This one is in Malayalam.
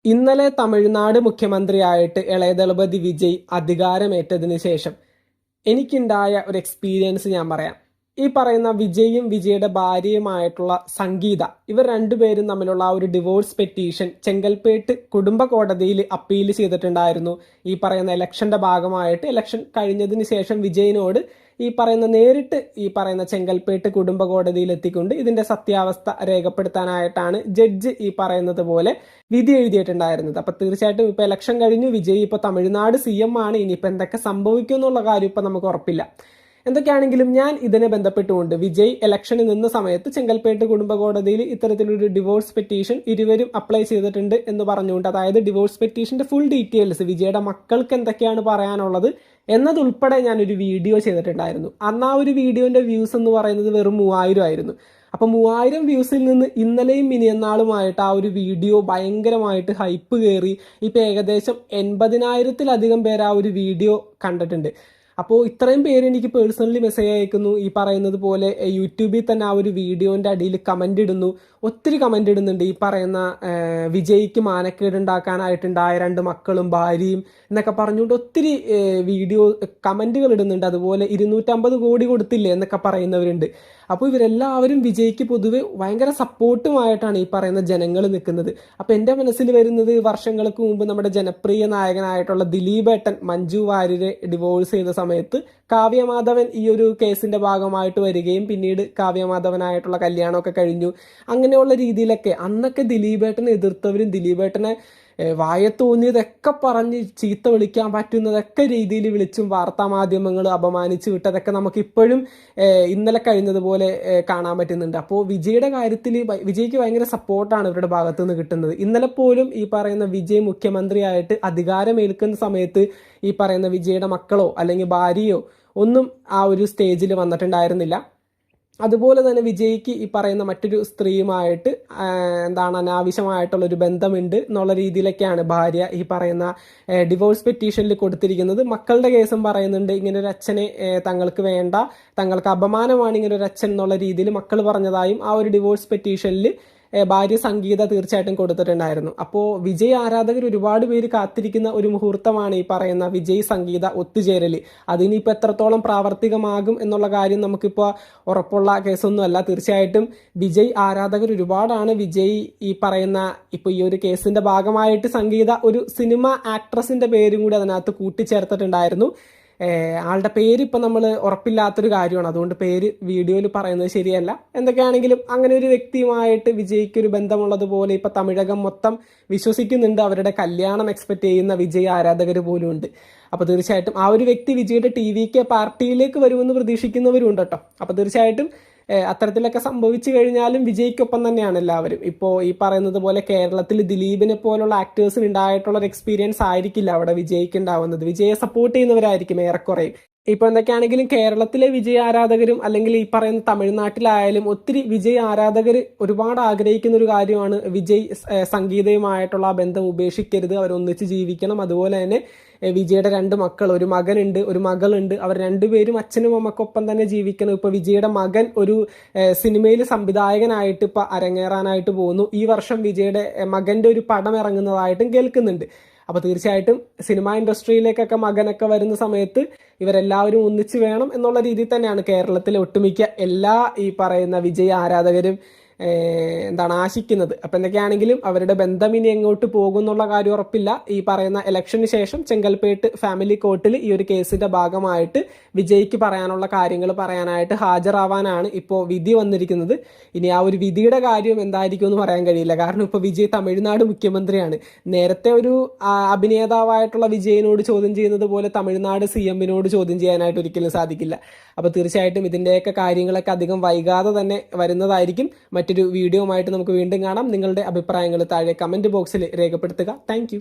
ഇന്നലെ തമിഴ്നാട് മുഖ്യമന്ത്രിയായിട്ട് ഇളയദളപതി വിജയ് അധികാരമേറ്റതിന് ശേഷം എനിക്കുണ്ടായ ഒരു എക്സ്പീരിയൻസ് ഞാൻ പറയാം. ഈ പറയുന്ന വിജയും വിജയുടെ ഭാര്യയുമായിട്ടുള്ള സംഗീത, ഇവർ രണ്ടുപേരും തമ്മിലുള്ള ആ ഒരു ഡിവോഴ്സ് പെറ്റീഷൻ ചെങ്കൽപ്പേട്ട് കുടുംബ കോടതിയിൽ അപ്പീൽ ചെയ്തിട്ടുണ്ടായിരുന്നു. ഈ പറയുന്ന ഇലക്ഷന്റെ ഭാഗമായിട്ട് ഇലക്ഷൻ കഴിഞ്ഞതിന് ശേഷം വിജയിനോട് ഈ പറയുന്ന നേരിട്ട് ഈ പറയുന്ന ചെങ്കൽപ്പേട്ട് കുടുംബ കോടതിയിൽ എത്തിക്കൊണ്ട് ഇതിന്റെ സത്യാവസ്ഥ രേഖപ്പെടുത്താനായിട്ടാണ് ജഡ്ജ് ഈ പറയുന്നത് പോലെ വിധി എഴുതിയിട്ടുണ്ടായിരുന്നത്. അപ്പൊ തീർച്ചയായിട്ടും ഇപ്പൊ ഇലക്ഷൻ കഴിഞ്ഞു, വിജയ് ഇപ്പൊ തമിഴ്നാട് CM ആണ്. ഇനിയിപ്പോ എന്തൊക്കെ സംഭവിക്കും എന്നുള്ള കാര്യം ഇപ്പൊ നമുക്ക് ഉറപ്പില്ല. എന്തൊക്കെയാണെങ്കിലും ഞാൻ ഇതിനെ ബന്ധപ്പെട്ടുകൊണ്ട് വിജയ് ഇലക്ഷന് നിന്ന സമയത്ത് ചെങ്കൽപ്പേട്ട് കുടുംബ കോടതിയിൽ ഇത്തരത്തിലൊരു ഡിവോഴ്സ് പെറ്റീഷൻ ഇരുവരും അപ്ലൈ ചെയ്തിട്ടുണ്ട് എന്ന് പറഞ്ഞുകൊണ്ട്, അതായത് ഡിവോഴ്സ് പെറ്റീഷന്റെ ഫുൾ ഡീറ്റെയിൽസ്, വിജയുടെ മക്കൾക്ക് എന്തൊക്കെയാണ് പറയാനുള്ളത് എന്നതുൾപ്പെടെ ഞാനൊരു വീഡിയോ ചെയ്തിട്ടുണ്ടായിരുന്നു. അന്ന് ആ ഒരു വീഡിയോന്റെ വ്യൂസ് എന്ന് പറയുന്നത് വെറും 3000 ആയിരുന്നു. അപ്പൊ 3000 വ്യൂസിൽ നിന്ന് ഇന്നലെയും മിനിയന്നാളുമായിട്ട് ആ ഒരു വീഡിയോ ഭയങ്കരമായിട്ട് ഹൈപ്പ് കയറി. ഇപ്പൊ ഏകദേശം 80,000-ലധികം പേര് ആ ഒരു വീഡിയോ കണ്ടിട്ടുണ്ട്. അപ്പോൾ ഇത്രയും പേര് എനിക്ക് പേഴ്സണലി മെസ്സേജ് അയക്കുന്നു. ഈ പറയുന്നത് പോലെ യൂട്യൂബിൽ തന്നെ ആ ഒരു വീഡിയോന്റെ അടിയിൽ കമന്റ് ഇടുന്നു. ഒത്തിരി കമന്റ് ഇടുന്നുണ്ട്. ഈ പറയുന്ന വിജയ്ക്ക് മാനക്കേട് ഉണ്ടാക്കാനായിട്ടുണ്ടായ 2 മക്കളും ഭാര്യയും എന്നൊക്കെ പറഞ്ഞുകൊണ്ട് ഒത്തിരി വീഡിയോ കമന്റുകൾ ഇടുന്നുണ്ട്. അതുപോലെ 250 കോടി കൊടുത്തില്ലേ എന്നൊക്കെ പറയുന്നവരുണ്ട്. അപ്പോൾ ഇവരെല്ലാവരും വിജയ്ക്ക് പൊതുവെ ഭയങ്കര സപ്പോർട്ടുമായിട്ടാണ് ഈ പറയുന്ന ജനങ്ങൾ നിൽക്കുന്നത്. അപ്പൊ എന്റെ മനസ്സിൽ വരുന്നത്, വർഷങ്ങൾക്ക് മുമ്പ് നമ്മുടെ ജനപ്രിയ നായകനായിട്ടുള്ള ദിലീപേട്ടൻ മഞ്ജു വാര്യരെ ഡിവോഴ്സ് ചെയ്ത സമയത്ത് കാവ്യമാധവൻ ഈ ഒരു കേസിന്റെ ഭാഗമായിട്ട് വരികയും പിന്നീട് കാവ്യമാധവനായിട്ടുള്ള കല്യാണമൊക്കെ കഴിഞ്ഞു. അങ്ങനെയുള്ള രീതിയിലൊക്കെ അന്നൊക്കെ ദിലീപേട്ടനെ എതിർത്തവരും ദിലീപേട്ടനെ വായ തോന്നിയതൊക്കെ പറഞ്ഞ് ചീത്ത വിളിക്കാൻ പറ്റുന്നതൊക്കെ രീതിയിൽ വിളിച്ചും വാർത്താ മാധ്യമങ്ങൾ അപമാനിച്ചു വിട്ടതൊക്കെ നമുക്ക് ഇപ്പോഴും ഇന്നലെ കഴിഞ്ഞതുപോലെ കാണാൻ പറ്റുന്നുണ്ട്. അപ്പോൾ വിജയുടെ കാര്യത്തിൽ വിജയ്ക്ക് ഭയങ്കര സപ്പോർട്ടാണ് ഇവരുടെ ഭാഗത്തു നിന്ന് കിട്ടുന്നത്. ഇന്നലെ പോലും ഈ പറയുന്ന വിജയ് മുഖ്യമന്ത്രിയായിട്ട് അധികാരമേൽക്കുന്ന സമയത്ത് ഈ പറയുന്ന വിജയുടെ മക്കളോ അല്ലെങ്കിൽ ഭാര്യയോ ഒന്നും ആ ഒരു സ്റ്റേജിൽ വന്നിട്ടുണ്ടായിരുന്നില്ല. അതുപോലെ തന്നെ വിജയ്ക്ക് ഈ പറയുന്ന മറ്റൊരു സ്ത്രീയുമായിട്ട് അനാവശ്യമായിട്ടുള്ള ഒരു ബന്ധമുണ്ട് എന്നുള്ള രീതിയിലൊക്കെയാണ് ഭാര്യ ഈ പറയുന്ന ഡിവോഴ്സ് പെറ്റീഷനിൽ കൊടുത്തിരിക്കുന്നത്. മക്കളുടെ കേസും പറയുന്നുണ്ട്, ഇങ്ങനെ ഒരു അച്ഛനെ തങ്ങൾക്ക് വേണ്ട, തങ്ങൾക്ക് അപമാനമാണ് ഇങ്ങനെ ഒരു അച്ഛൻ എന്നുള്ള രീതിയിൽ മക്കൾ പറഞ്ഞതായും ആ ഒരു ഡിവോഴ്സ് പെറ്റീഷനിൽ ഭാര്യ സംഗീത തീർച്ചയായിട്ടും കൊടുത്തിട്ടുണ്ടായിരുന്നു. അപ്പോൾ വിജയ് ആരാധകർ ഒരുപാട് പേര് കാത്തിരിക്കുന്ന ഒരു മുഹൂർത്തമാണ് ഈ പറയുന്ന വിജയ് സംഗീത ഒത്തുചേരൽ. അതിനിപ്പോൾ എത്രത്തോളം പ്രാവർത്തികമാകും എന്നുള്ള കാര്യം നമുക്കിപ്പോൾ ഉറപ്പുള്ള കേസൊന്നുമല്ല. തീർച്ചയായിട്ടും വിജയ് ആരാധകർ ഒരുപാടാണ്. വിജയ് ഈ പറയുന്ന ഇപ്പോൾ ഈ ഒരു കേസിന്റെ ഭാഗമായിട്ട് സംഗീത ഒരു സിനിമ ആക്ട്രസിന്റെ പേരും കൂടി അതിനകത്ത് കൂട്ടിച്ചേർത്തിട്ടുണ്ടായിരുന്നു. ആളുടെ പേര് ഇപ്പം നമ്മൾ ഉറപ്പില്ലാത്തൊരു കാര്യമാണ്, അതുകൊണ്ട് പേര് വീഡിയോയിൽ പറയുന്നത് ശരിയല്ല. എന്തൊക്കെയാണെങ്കിലും അങ്ങനെ ഒരു വ്യക്തിയുമായിട്ട് വിജയ്ക്ക് ഒരു ബന്ധമുള്ളതുപോലെ ഇപ്പം തമിഴകം മൊത്തം വിശ്വസിക്കുന്നുണ്ട്. അവരുടെ കല്യാണം എക്സ്പെക്ട് ചെയ്യുന്ന വിജയ് ആരാധകർ പോലും ഉണ്ട്. അപ്പോൾ തീർച്ചയായിട്ടും ആ ഒരു വ്യക്തി വിജയുടെ TVK പാർട്ടിയിലേക്ക് വരുമെന്ന് പ്രതീക്ഷിക്കുന്നവരും ഉണ്ട് കേട്ടോ. അപ്പോൾ തീർച്ചയായിട്ടും അത്തരത്തിലൊക്കെ സംഭവിച്ചു കഴിഞ്ഞാലും വിജയ്ക്കൊപ്പം തന്നെയാണ് എല്ലാവരും. ഇപ്പോൾ ഈ പറയുന്നത് പോലെ കേരളത്തിൽ ദിലീപിനെ പോലുള്ള ആക്ടേഴ്സിന് ഉണ്ടായിട്ടുള്ള ഒരു എക്സ്പീരിയൻസ് ആയിരിക്കില്ല അവിടെ വിജയ്ക്ക് ഉണ്ടാവുന്നത്. വിജയെ സപ്പോർട്ട് ചെയ്യുന്നവരായിരിക്കും ഏറെക്കുറെ. ഇപ്പൊ എന്തൊക്കെയാണെങ്കിലും കേരളത്തിലെ വിജയ് ആരാധകരും അല്ലെങ്കിൽ ഈ പറയുന്ന തമിഴ്നാട്ടിലായാലും ഒത്തിരി വിജയ് ആരാധകർ ഒരുപാട് ആഗ്രഹിക്കുന്ന ഒരു കാര്യമാണ് വിജയ് സംഗീതയുമായിട്ടുള്ള ആ ബന്ധം ഉപേക്ഷിക്കരുത്, അവരൊന്നിച്ച് ജീവിക്കണം. അതുപോലെ തന്നെ വിജയുടെ 2 മക്കൾ, ഒരു മകനുണ്ട് ഒരു മകളുണ്ട്, അവർ രണ്ടുപേരും അച്ഛനും അമ്മക്കൊപ്പം തന്നെ ജീവിക്കണം. ഇപ്പൊ വിജയുടെ മകൻ ഒരു സിനിമയിൽ സംവിധായകനായിട്ട് ഇപ്പൊ അരങ്ങേറാനായിട്ട് പോകുന്നു. ഈ വർഷം വിജയുടെ മകന്റെ ഒരു പടം ഇറങ്ങുന്നതായിട്ടും കേൾക്കുന്നുണ്ട്. അപ്പൊ തീർച്ചയായിട്ടും സിനിമ ഇൻഡസ്ട്രിയിലേക്കൊക്കെ മകനൊക്കെ വരുന്ന സമയത്ത് ഇവരെല്ലാവരും ഒന്നിച്ചു വേണം എന്നുള്ള രീതിയിൽ തന്നെയാണ് കേരളത്തിലെ ഒട്ടുമിക്ക എല്ലാ ഈ പറയുന്ന വിജയ് ആരാധകരും ആശിക്കുന്നത്. അപ്പൊ എന്തൊക്കെയാണെങ്കിലും അവരുടെ ബന്ധം ഇനി എങ്ങോട്ട് പോകും എന്നുള്ള കാര്യം ഉറപ്പില്ല. ഈ പറയുന്ന ഇലക്ഷന് ശേഷം ചെങ്കൽപ്പേട്ട് ഫാമിലി കോർട്ടിൽ ഈ ഒരു കേസിന്റെ ഭാഗമായിട്ട് വിജയ്ക്ക് പറയാനുള്ള കാര്യങ്ങൾ പറയാനായിട്ട് ഹാജരാവാനാണ് ഇപ്പോൾ വിധി വന്നിരിക്കുന്നത്. ഇനി ആ ഒരു വിധിയുടെ കാര്യം എന്തായിരിക്കും എന്ന് പറയാൻ കഴിയില്ല. കാരണം ഇപ്പൊ വിജയ് തമിഴ്നാട് മുഖ്യമന്ത്രിയാണ്. നേരത്തെ ഒരു അഭിനേതാവായിട്ടുള്ള വിജയനോട് ചോദ്യം ചെയ്യുന്നത് പോലെ തമിഴ്നാട് CM-നോട് ചോദ്യം ചെയ്യാനായിട്ട് ഒരിക്കലും സാധിക്കില്ല. അപ്പൊ തീർച്ചയായിട്ടും ഇതിന്റെയൊക്കെ കാര്യങ്ങളൊക്കെ അധികം വൈകാതെ തന്നെ വരുന്നതായിരിക്കും. മറ്റൊരു വീഡിയോ ആയിട്ട് നമുക്ക് വീണ്ടും കാണാം. നിങ്ങളുടെ അഭിപ്രായങ്ങൾ താഴെ കമന്റ് ബോക്സിൽ രേഖപ്പെടുത്തുക. താങ്ക്